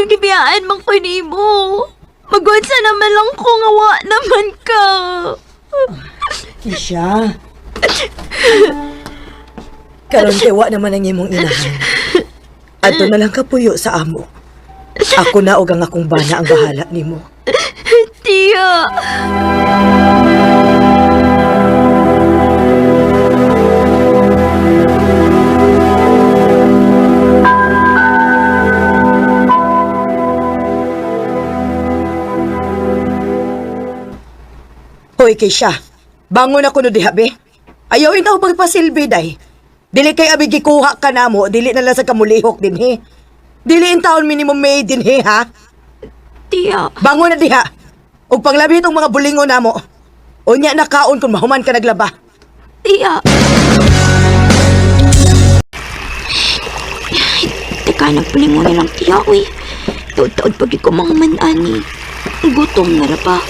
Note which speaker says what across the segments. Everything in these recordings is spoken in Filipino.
Speaker 1: Nga gibiyaan man ko nimo. Magwansa naman lang ko nga wa naman ka.
Speaker 2: Kisha. Karon kay wa naman ang imong inahan. Adto na lang kapuyo sa amo. Ako na og ang akong bana ang bahala nimo.
Speaker 1: Tiya.
Speaker 2: Hoy, Kisha. Bangon ako no diha, be. Ayaw ikaw pagpasilbi, day. Dili kay abi gikuha ka namo, dili na lang sa kamulihok din, he. Dili in taon minimum May din, he, ha?
Speaker 1: Tiya.
Speaker 2: Bangon na diha. Ug panglabi itong mga bulingon namo. Unya na kaon kung mahuman ka naglaba.
Speaker 1: Tiya. Teka, nagpulingon nilang tiya, uy. Taod-taod pagit ko mga manani. Gutom na ra pa.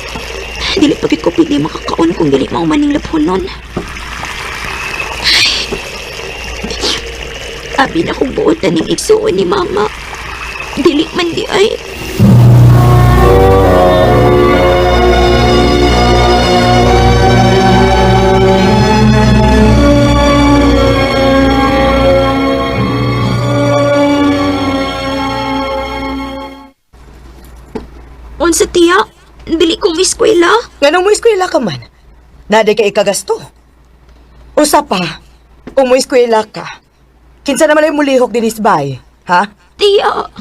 Speaker 1: Dili pagit ko pwede makakaon kung dili mahumaning laphonon. Abi na kong buotan ng igsuon ni mama. Dili man di ay. Unsa tiya? Dili kong eskwela.
Speaker 2: Nganong mo eskwela ka man? Naday ka ikagasto. Usa pa, kung mo eskwela ka, kinsa naman ay mulihok din isbay, ha?
Speaker 1: Tiya.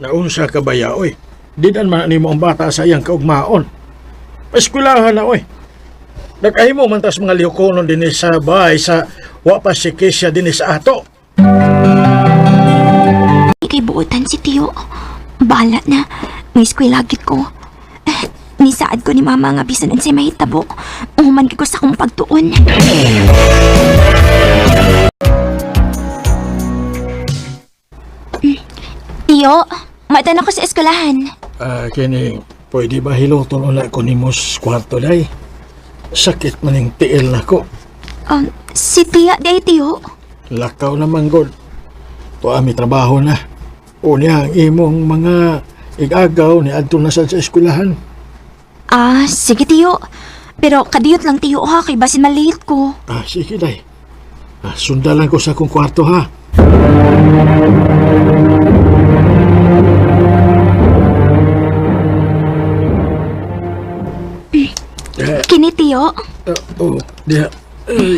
Speaker 3: Naunsa ka ba ya, oy? Di dan man nimo ang bata sa iyang kaugmaon. Eskwelahan na, oy. Nagahimo man tas mga lihukonon din sa bahay sa wa pa si Kesya din sa ato.
Speaker 1: Kay buotan si Tiyo. Bahala na. May eskwela gid ko. Nisaad ko ni mama nga bisan unsay mahitabo. Uhuman ko sa akong pagtuon. Tiyo, matan ako sa eskwelahan.
Speaker 3: Kini, pwede ba hiluton ulit ko ni Mos kwarto day? Sakit man yung tiil na ko.
Speaker 1: Si Tiya, day Tiyo.
Speaker 3: Lakaw naman, God. Tuami trabaho na. Unya ang imong mga igagaw ni adto na sa eskwelahan.
Speaker 1: Sige Tiyo. Pero kadiyot lang Tiyo ha, kay basin malate ko.
Speaker 3: Sige day. Sundalan ko sa akong kwarto ha.
Speaker 1: Kini Tiyo.
Speaker 3: Diha.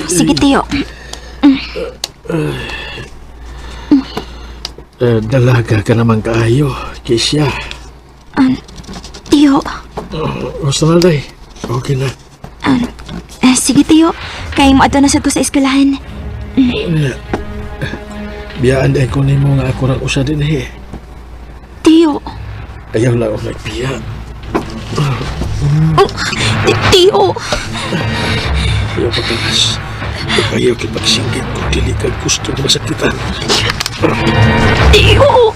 Speaker 1: Sige Tiyo.
Speaker 3: Dalaga ka naman kaayo, Kisya.
Speaker 1: Tiyo.
Speaker 3: Gusto na day. Okay na.
Speaker 1: Sige Tiyo. Kaya mo ato na sad ko sa eskwelahan.
Speaker 3: Biyaan day ko nimo nga ako rin usa din eh.
Speaker 1: Tiyo.
Speaker 3: Ayaw lang ako nagbiya.
Speaker 1: Tiyo.
Speaker 3: Ayaw pagkakas. Ayaw kipagsinggit kung dili ka gusto na masakitan.
Speaker 1: Tiyo.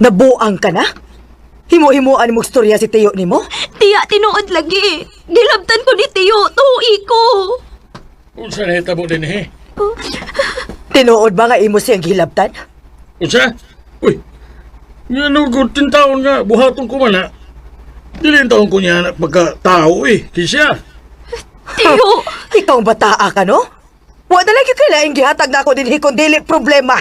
Speaker 2: Nabuang ka na? Himo-himoan mo storya si Tiyo ni mo?
Speaker 1: Tiya, tinuod lagi. Gilabtan ko ni Tiyo. Tuhi ko.
Speaker 3: Unsa na hitabo din eh?
Speaker 2: Tinuod ba nga imo siyang gilabtan?
Speaker 3: Unsa? Uy, nga nugod 10 taon nga, buhaton ko man ha. Dilin taon ko niya na pagka-tao eh, Kisya.
Speaker 1: Tiyo.
Speaker 2: Ikaw ang bataa ka, no? Wa na lagi kailaing gihatag na ako din hikon dili problema.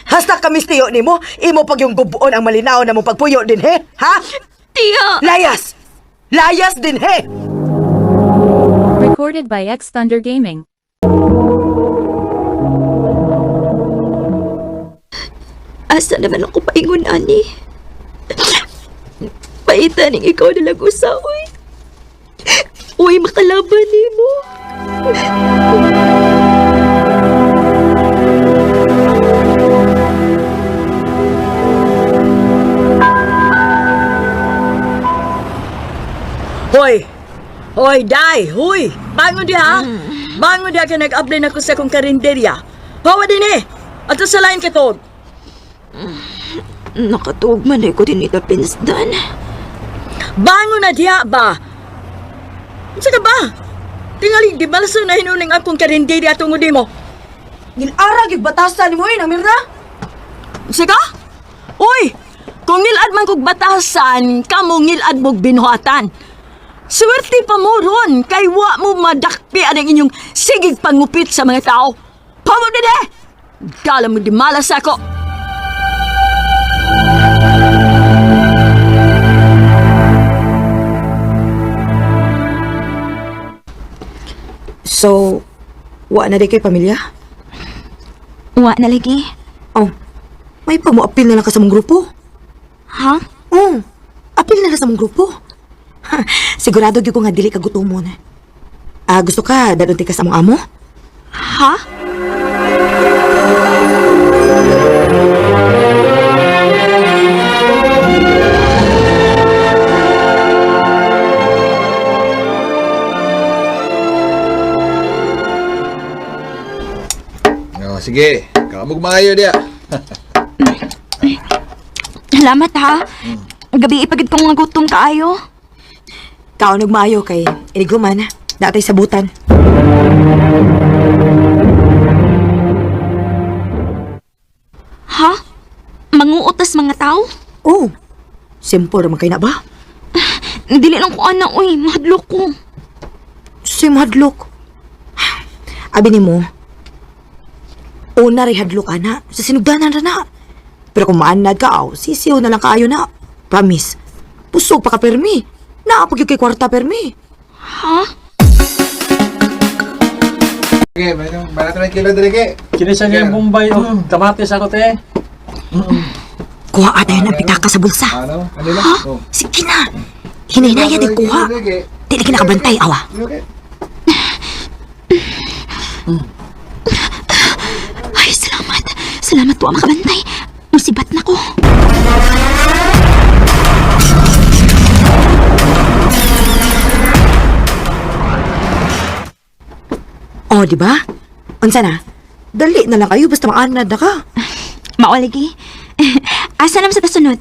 Speaker 2: Hasta kamis Tiyo ni mo, imo pag yung gubuon ang malinaw na mo pagpuyo din he, ha?
Speaker 1: Tiya.
Speaker 2: Layas! Layas din he!
Speaker 4: Recorded by X Thunder Gaming.
Speaker 1: Asa naman ako paingon, ani? Paitan ng ikaw na lagusaoy. Uy, makalaban ni mo.
Speaker 2: Hoy! Hoy, Day! Huy! Bangon di ha! Bangon di ha ka nag-apply na ko sa kong karinderya. Hawa din eh! Ato sa lain katod!
Speaker 1: Nakatuog man ko din ito pinsdan.
Speaker 2: Bangon na diha ba? Saka ba?
Speaker 4: Tingali, di malaso na hinuning akong karindiri at tungod mo.
Speaker 2: Gilara gyud batasan nimo na Mirna.
Speaker 4: Sika? Uy! Kung ngilad man kog batasan, kamo ngilad mog binuhatan. Swerte pa mo ron, kay wa mo madakpi ang inyong sigig pangupit sa mga tao. Pamo dede! Kala mo di malas ako.
Speaker 2: So, wa na di kay pamilya?
Speaker 1: Wa na lagi.
Speaker 2: Oh, may pamuapil na lang ka sa mong grupo.
Speaker 1: Ha?
Speaker 2: Oh, apil na lang sa mong grupo. Ha, sigurado gyud ko nga dili ka gutomon. Gusto ka dadunti ka sa mong amo?
Speaker 1: Ha?
Speaker 5: Oh, sige, kamog maayo dia.
Speaker 1: Salamat ha. Gabi ipagid kong nga gutom kaayo.
Speaker 2: Kaunog maayo kay iniguman, natay sabutan.
Speaker 1: Ha? Manguutas mga tao?
Speaker 2: Oh, simple naman kay na ba?
Speaker 1: Dili lang ko ana, uy. Mahadlok ko.
Speaker 2: Si mahadlok. Abi ni mo, una rin hadlok ka na, sa sinugdanan na na. Pero kung maanad ka, sisiw na lang kaayo na. Promise. Pusog pa ka permi. Naapag yung kay kwarta permi.
Speaker 1: Ha?
Speaker 5: Okay, mayroong barato ng kilo dali ke.
Speaker 3: Kinisa niya yung Bombay, kamatis ako, te.
Speaker 2: Kuha ata yun ang pitaka sa bulsa.
Speaker 5: Ano? Ano lang?
Speaker 2: Ha? Sige na. Hinay-hinaya din kuha. Di na kinakabantay, awa.
Speaker 5: Okay.
Speaker 1: Ay, salamat. Salamat po ang makabantay. Musibat na ko.
Speaker 2: Oh, di ba? Unsa na? Dali na lang kayo basta maanad na ka.
Speaker 1: Maulagi. Asa naman sa tasunod?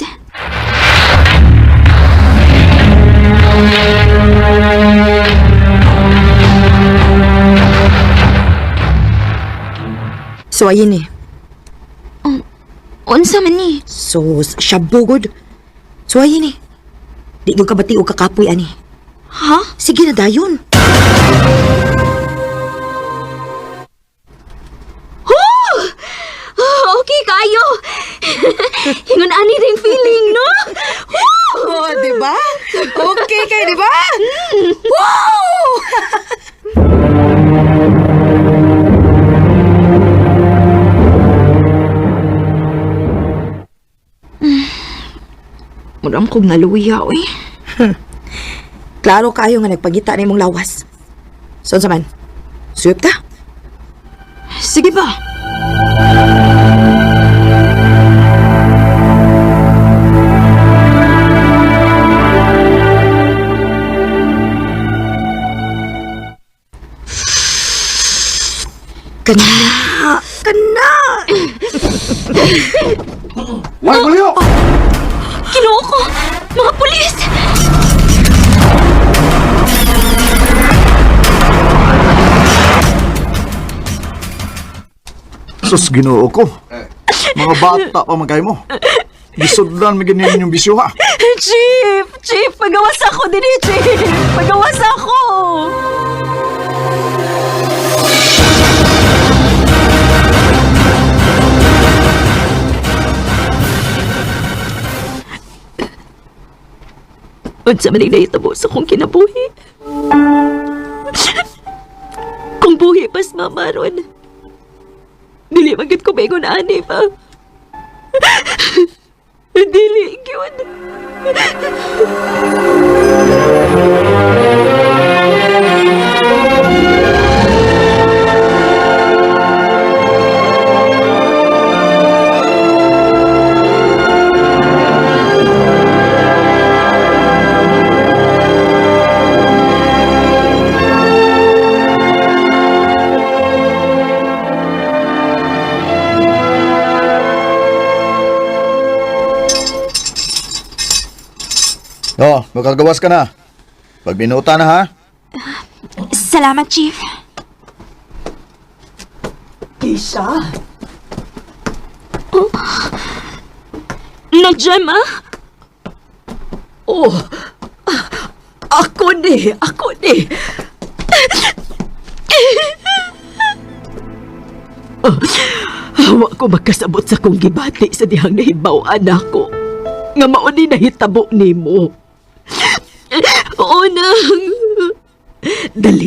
Speaker 2: So, ayun eh.
Speaker 1: Unsa man ni?
Speaker 2: So, syabugod. So, ayun eh. Di ko kabati o kakapoy, ani.
Speaker 1: Ha?
Speaker 2: Sige na dayon.
Speaker 1: Okay kayo. Hingon ani ring feeling, no?
Speaker 2: Oh, di ba? Okay kayo, di ba? Wow!
Speaker 1: Muram kong naluya, oy.
Speaker 2: Klaro kayo nga nagpagita na imong lawas. So, sa man? Sweep ta?
Speaker 1: Sige ba?
Speaker 2: Kana! Kana!
Speaker 5: Why, Julio?
Speaker 1: Kinuha ko! Mga pulis!
Speaker 6: Sus, ginoo ko. Mga bata pa magkay mo. Gisudlan may ganyan yung bisyo ha.
Speaker 4: Chief! Chief! Pagawas ako din eh, Chief! Pagawas ako!
Speaker 1: Unsa man ang nahitabo sa kong kinabuhi. Kung buhi pas mamaron, dili magit ko baygon ani pa. Dili gyud.
Speaker 6: Oh, magkagawas ka na. Pag binuta na ha.
Speaker 1: Salamat, Chief.
Speaker 4: Kisha?
Speaker 1: Nandiyan, ma?
Speaker 4: Oh, ako ni. Hawa ko magkasabot sa kong gibati sa dihang nahibaw anak ko. Nga mauni nahitabo nimo.
Speaker 1: Oo, nang.
Speaker 4: Dali,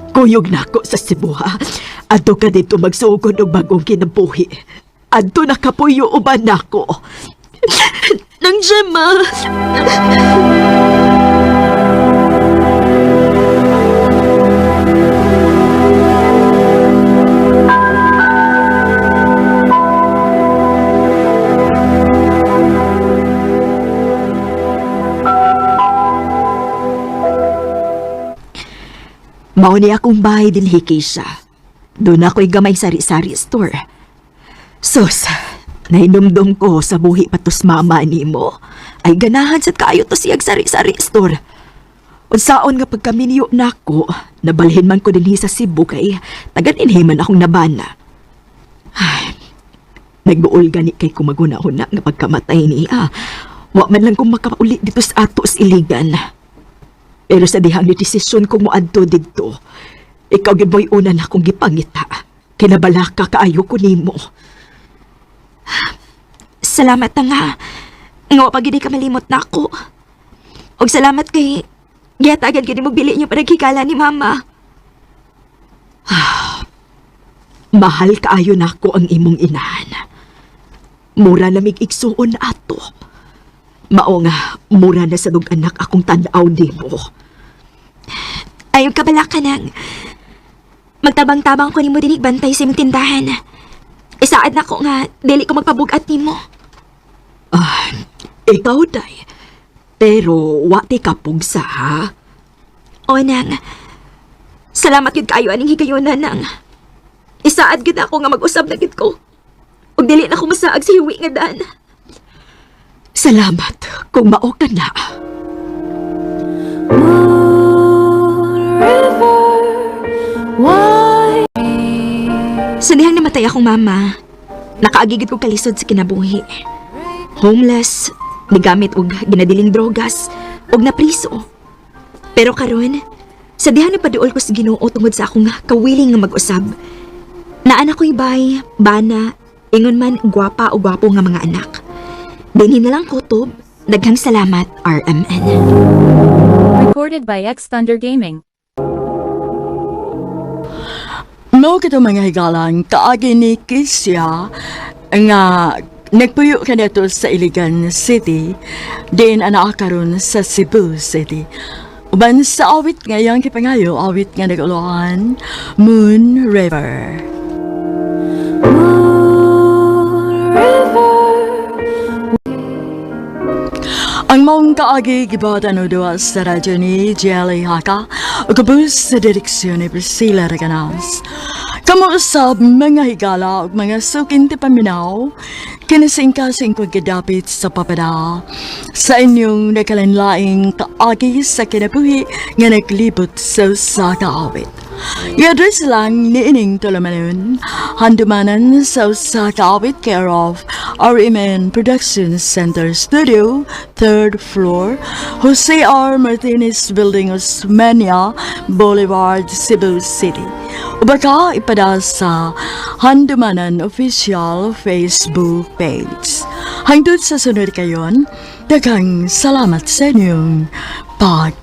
Speaker 4: kuyog na ako sa Cebu ha. Adto ka dito magsugod og bagong kinabuhi. Adto nakapuyo uban nako.
Speaker 1: Nandiyan, ma.
Speaker 4: Mao ni akong bahay dinhi Kisha. Doon ako'y gamay sari-sari store. Sus, nahinumdum ko sa buhi patos mama ni mo. Ay ganahan sa kayo to siyag sari-sari store. Unsaon nga pagkaminyo na ako, nabalhin man ko dinhi sa Cebu kay tagan-inhiman akong nabana. Ay, nagbuol gani kay kumaguna-una nga pagkamatay niya. Wa man lang kong makauli dito sa atos iligan. Pero sa dihang ni desisyon kong moadto dito, ikaw gid mo'y una na akong gipangita. Kinabalaka kaayo ko nimo.
Speaker 1: Salamat na nga. Nga pag hindi ka malimot na ako. Og salamat kay giyatagan kini mo bili niyo para kikala ni mama.
Speaker 4: Mahal kaayo na ako ang imong inahan. Mura lamig igsuon ato. Mao nga, mura na sa anak akong tanaw nimo.
Speaker 1: Ayaw ka bala ka nang. Magtabang-tabang ko ni mo dinig bantay sa imong tindahan. Isaad na ko nga, dili ko magpabugat ni mo.
Speaker 4: Ikaw, day. Pero, wati ka pugsa, ha?
Speaker 1: O nang, salamat yun kayo aning higayunan nang. Isaad gid ako nga mag-usab na gid ko. Og dili na ko masaag sa hiwi nga daan.
Speaker 4: Salamat kung mao ka na.
Speaker 1: Sa dihang namatay akong mama, nakaagigid ko kalisod sa kinabuhi. Homeless, nigamit og ginadiling drogas, og napriso. Pero karon, sa dihang napaduol ko sa Ginoo tungod sa akong kawiling nga mag-usab, naanak ko'y bay, bana, ingon man gwapa o gwapo nga mga anak. Dinhi na lang kutob, daghang salamat, RMN.
Speaker 7: Recorded by X Thunder Gaming.
Speaker 4: Mao kita mga higalan, kaagi ni Kisya nga nagpuyo ka neto sa Iligan City, din anak karon sa Cebu City. Uban sa awit ngayang kipangayo, awit nga naguluhan, Moon River. Ang maong kaagi gibatan o doa sa radyo ni Jelly Haka o kabus sa direksyon ni Priscilla Reganas. Kamuusab mga higala o mga sukin ti paminaw, kinasingkasing ko gidapit sa papada sa inyong nakalanlaing kaagi sa kinabuhi nga naglibot sa kaawit. I-address lang ni Ining Tolamanon, handumanan sa kaawit care of RMN Production Center Studio, 3rd floor, Jose R. Martinez Building, Osmeña Boulevard, Cebu City. Ubaka ipada sa Handumanan Official Facebook page. Hangtod sa sunod kayon, daghang salamat sa inyong pag